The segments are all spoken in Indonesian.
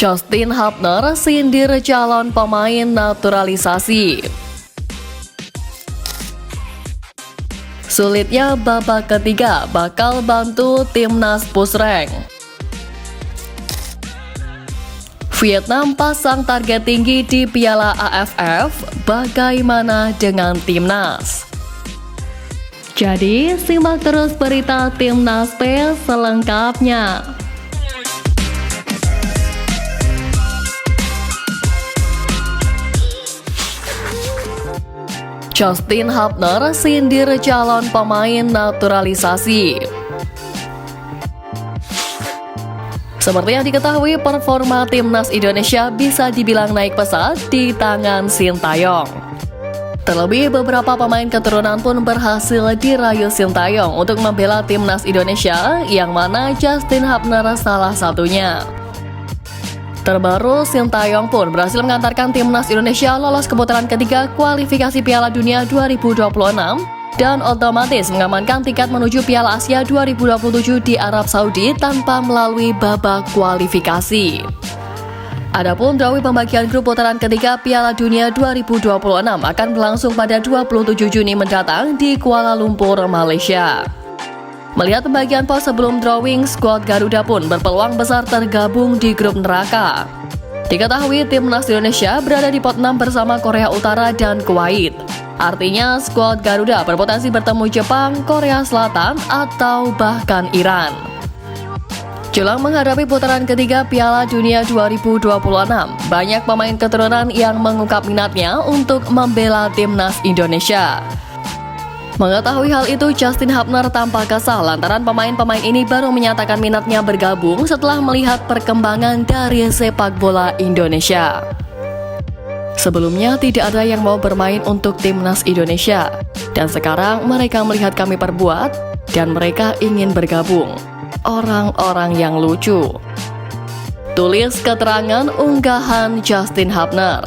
Justin Hubner sindir calon pemain naturalisasi. Sulitnya babak ketiga bakal bantu timnas push rank. Vietnam pasang target tinggi di Piala AFF, bagaimana dengan timnas? Jadi, simak terus berita Timnas P selengkapnya. Justin Hubner sindir calon pemain naturalisasi. Seperti yang diketahui, performa timnas Indonesia bisa dibilang naik pesat di tangan Sintayong. Terlebih, beberapa pemain keturunan pun berhasil dirayu Sintayong untuk membela timnas Indonesia, yang mana Justin Hubner salah satunya. Terbaru, Sintayong pun berhasil mengantarkan timnas Indonesia lolos ke putaran ketiga kualifikasi Piala Dunia 2026 dan otomatis mengamankan tiket menuju Piala Asia 2027 di Arab Saudi tanpa melalui babak kualifikasi. Adapun drawing pembagian grup putaran ketiga Piala Dunia 2026 akan berlangsung pada 27 Juni mendatang di Kuala Lumpur, Malaysia. Melihat pembagian pos sebelum drawing, skuad Garuda pun berpeluang besar tergabung di grup neraka. Diketahui timnas Indonesia berada di pot 6 bersama Korea Utara dan Kuwait. Artinya skuad Garuda berpotensi bertemu Jepang, Korea Selatan, atau bahkan Iran. Jelang menghadapi putaran ketiga Piala Dunia 2026, banyak pemain keturunan yang mengungkap minatnya untuk membela timnas Indonesia. Mengetahui hal itu, Justin Hubner tampak kesal lantaran pemain-pemain ini baru menyatakan minatnya bergabung setelah melihat perkembangan dari sepak bola Indonesia. Sebelumnya tidak ada yang mau bermain untuk timnas Indonesia, dan sekarang mereka melihat kami perbuat dan mereka ingin bergabung. Orang-orang yang lucu. Tulis keterangan unggahan Justin Hubner.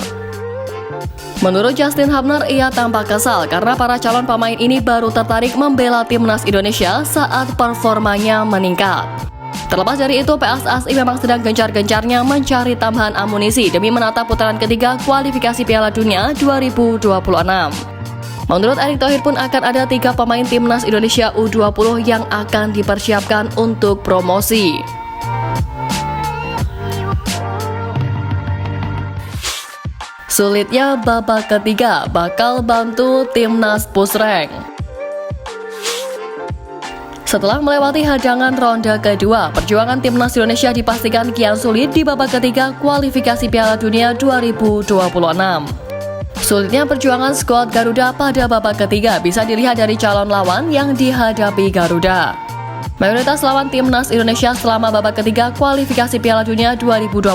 Menurut Justin Hubner, ia tampak kesal karena para calon pemain ini baru tertarik membela timnas Indonesia saat performanya meningkat. Terlepas dari itu, PSSI memang sedang gencar-gencarnya mencari tambahan amunisi demi menata putaran ketiga kualifikasi Piala Dunia 2026. Menurut Erick Thohir pun akan ada 3 pemain timnas Indonesia U20 yang akan dipersiapkan untuk promosi. Sulitnya babak ketiga bakal bantu timnas push rank. Setelah melewati hadangan ronde kedua, perjuangan timnas Indonesia dipastikan kian sulit di babak ketiga kualifikasi Piala Dunia 2026. Sulitnya perjuangan skuad Garuda pada babak ketiga bisa dilihat dari calon lawan yang dihadapi Garuda. Mayoritas lawan timnas Indonesia selama babak ketiga kualifikasi Piala Dunia 2026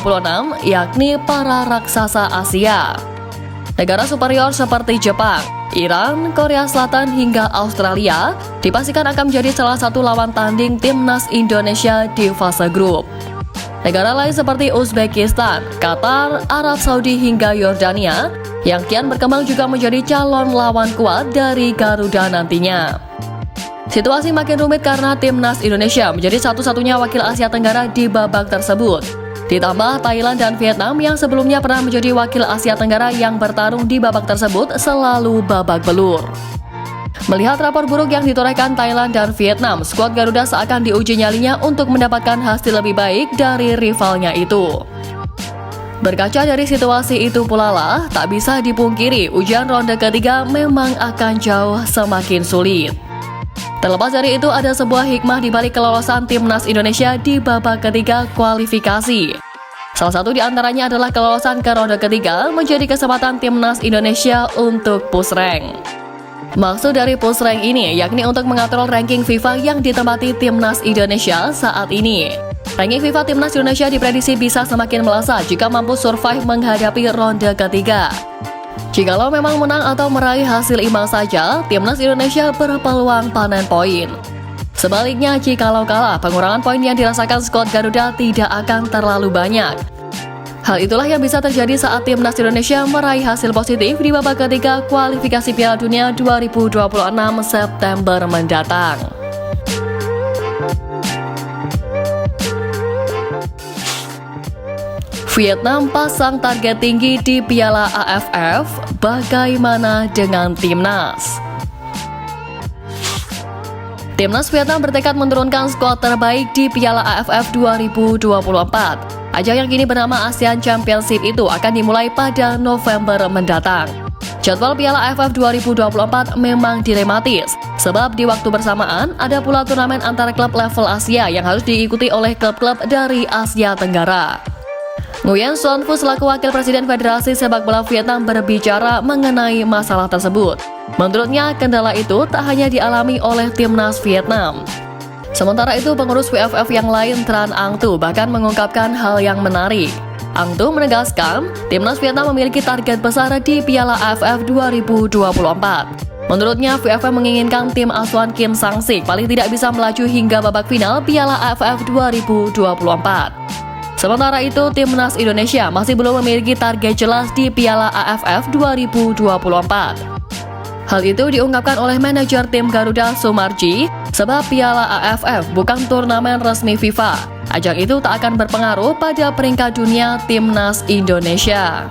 yakni para raksasa Asia. Negara superior seperti Jepang, Iran, Korea Selatan hingga Australia dipastikan akan menjadi salah satu lawan tanding timnas Indonesia di fase grup. Negara lain seperti Uzbekistan, Qatar, Arab Saudi hingga Yordania yang kian berkembang juga menjadi calon lawan kuat dari Garuda nantinya. Situasi makin rumit karena timnas Indonesia menjadi satu-satunya wakil Asia Tenggara di babak tersebut. Ditambah Thailand dan Vietnam yang sebelumnya pernah menjadi wakil Asia Tenggara yang bertarung di babak tersebut selalu babak belur. Melihat rapor buruk yang ditorehkan Thailand dan Vietnam, skuad Garuda seakan diuji nyalinya untuk mendapatkan hasil lebih baik dari rivalnya itu. Berkaca dari situasi itu pula lah, tak bisa dipungkiri ujian ronde ketiga memang akan jauh semakin sulit. Terlepas dari itu, ada sebuah hikmah di balik kelolosan timnas Indonesia di babak ketiga kualifikasi. Salah satu di antaranya adalah kelolosan ke ronde ketiga menjadi kesempatan timnas Indonesia untuk push rank. Maksud dari push rank ini yakni untuk mengatur ranking FIFA yang ditempati timnas Indonesia saat ini. Ranking FIFA timnas Indonesia diprediksi bisa semakin melesat jika mampu survive menghadapi ronde ketiga. Jikalau memang menang atau meraih hasil imbang saja, timnas Indonesia berpeluang panen poin. Sebaliknya, jikalau kalah, pengurangan poin yang dirasakan skuad Garuda tidak akan terlalu banyak. Hal itulah yang bisa terjadi saat timnas Indonesia meraih hasil positif di babak ketiga kualifikasi Piala Dunia 2026 September mendatang. Vietnam pasang target tinggi di Piala AFF, bagaimana dengan Timnas? Timnas Vietnam bertekad menurunkan skuad terbaik di Piala AFF 2024. Ajang yang kini bernama ASEAN Championship itu akan dimulai pada November mendatang. Jadwal Piala AFF 2024 memang dilematis, sebab di waktu bersamaan ada pula turnamen antar klub level Asia yang harus diikuti oleh klub-klub dari Asia Tenggara. Nguyen Xuan Phuc selaku Wakil Presiden Federasi Sepak Bola Vietnam berbicara mengenai masalah tersebut. Menurutnya, kendala itu tak hanya dialami oleh Timnas Vietnam. Sementara itu, pengurus VFF yang lain Tran Ang Tu bahkan mengungkapkan hal yang menarik. Ang Tu menegaskan, Timnas Vietnam memiliki target besar di Piala AFF 2024. Menurutnya, VFF menginginkan tim asuhan Kim Sang-sik paling tidak bisa melaju hingga babak final Piala AFF 2024. Sementara itu, Timnas Indonesia masih belum memiliki target jelas di Piala AFF 2024. Hal itu diungkapkan oleh manajer tim Garuda Sumarji, sebab Piala AFF bukan turnamen resmi FIFA. Ajang itu tak akan berpengaruh pada peringkat dunia Timnas Indonesia.